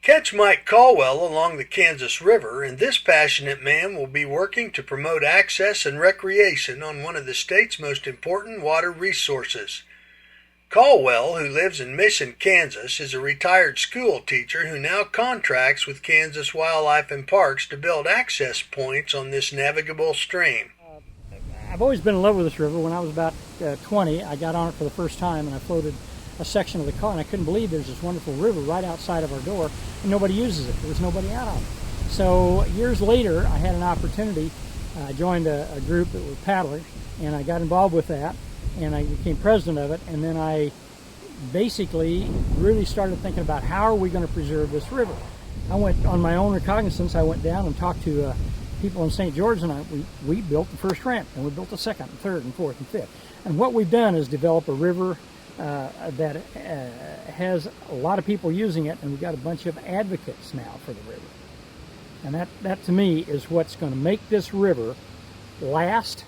Catch Mike Calwell along the Kansas River, and this passionate man will be working to promote access and recreation on one of the state's most important water resources. Calwell, who lives in Mission, Kansas, is a retired school teacher who now contracts with Kansas Wildlife and Parks to build access points on this navigable stream. I've always been in love with this river. When I was about 20, I got on it for the first time and I floated a section of the Kaw, and I couldn't believe there's this wonderful river right outside of our door and nobody uses it. There was nobody out on it. So years later, I had an opportunity. I joined a group that were paddlers, and I got involved with that, and I became president of it. And then I basically really started thinking about how are we going to preserve this river. I went on my own recognizance. I went down and talked to people in St. George, and we built the first ramp, and we built the second and third and fourth and fifth. And what we've done is develop a river that has a lot of people using it, and we've got a bunch of advocates now for the river. And that to me is what's going to make this river last.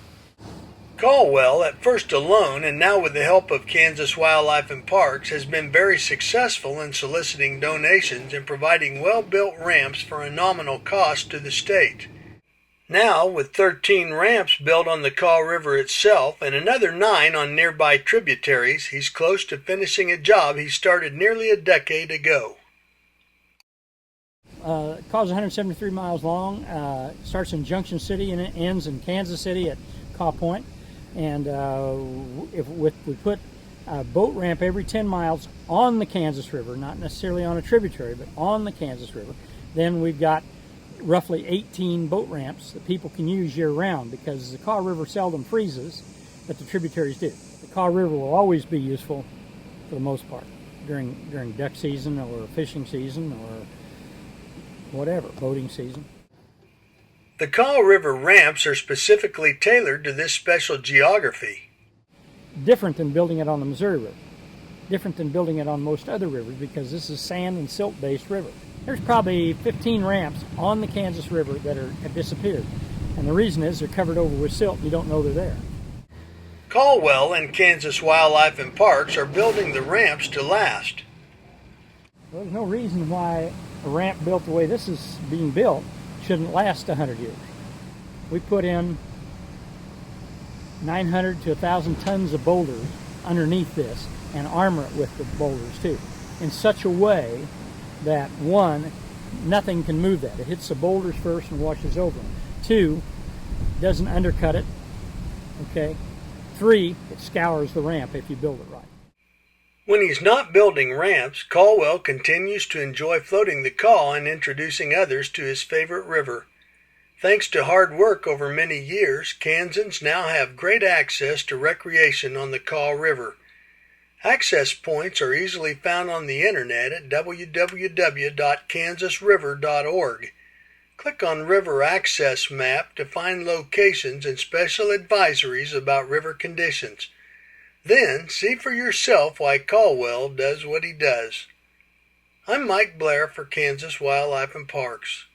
Calwell, at first alone and now with the help of Kansas Wildlife and Parks, has been very successful in soliciting donations and providing well-built ramps for a nominal cost to the state. Now, with 13 ramps built on the Kaw River itself and another 9 on nearby tributaries, he's close to finishing a job he started nearly a decade ago. Kaw's 173 miles long, starts in Junction City and it ends in Kansas City at Kaw Point. And if we put a boat ramp every 10 miles on the Kansas River, not necessarily on a tributary, but on the Kansas River, then we've got roughly 18 boat ramps that people can use year-round, because the Kaw River seldom freezes, but the tributaries do. The Kaw River will always be useful for the most part during duck season or fishing season or whatever, boating season. The Kaw River ramps are specifically tailored to this special geography. Different than building it on the Missouri River. Different than building it on most other rivers, because this is sand and silt-based river. There's probably 15 ramps on the Kansas River that have disappeared. And the reason is they're covered over with silt and you don't know they're there. Calwell and Kansas Wildlife and Parks are building the ramps to last. Well, there's no reason why a ramp built the way this is being built shouldn't last 100 years. We put in 900 to 1,000 tons of boulders underneath this and armor it with the boulders too, in such a way that, one, nothing can move that. It hits the boulders first and washes over them. Two, doesn't undercut it. Okay. Three, it scours the ramp if you build it right. When he's not building ramps, Calwell continues to enjoy floating the Kaw and introducing others to his favorite river. Thanks to hard work over many years, Kansans now have great access to recreation on the Kaw River. Access points are easily found on the internet at www.kansasriver.org. Click on River Access Map to find locations and special advisories about river conditions. Then see for yourself why Calwell does what he does. I'm Mike Blair for Kansas Wildlife and Parks.